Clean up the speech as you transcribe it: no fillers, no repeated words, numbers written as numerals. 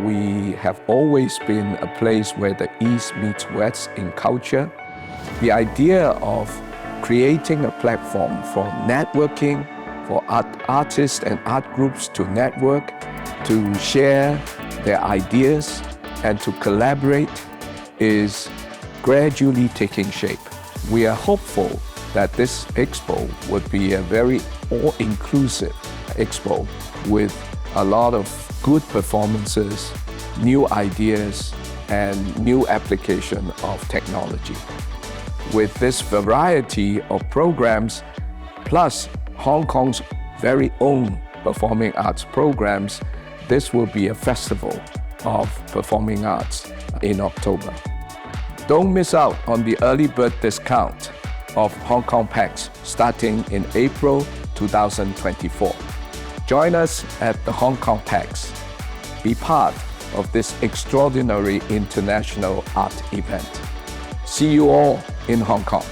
we have always been a place where the East meets West in culture. The idea of creating a platform for networking, for artists and art groups to network, to share their ideas and to collaborate is gradually taking shape. We are hopeful that this expo would be a very all-inclusive expo with a lot of good performances, new ideas, and new application of technology. With this variety of programs, plus Hong Kong's very own performing arts programs, this will be a festival of performing arts in October. Don't miss out on the early bird discount of Hong Kong PAX starting in April 2024. Join us at the Hong Kong PAX. Be part of this extraordinary international art event. See you all in Hong Kong.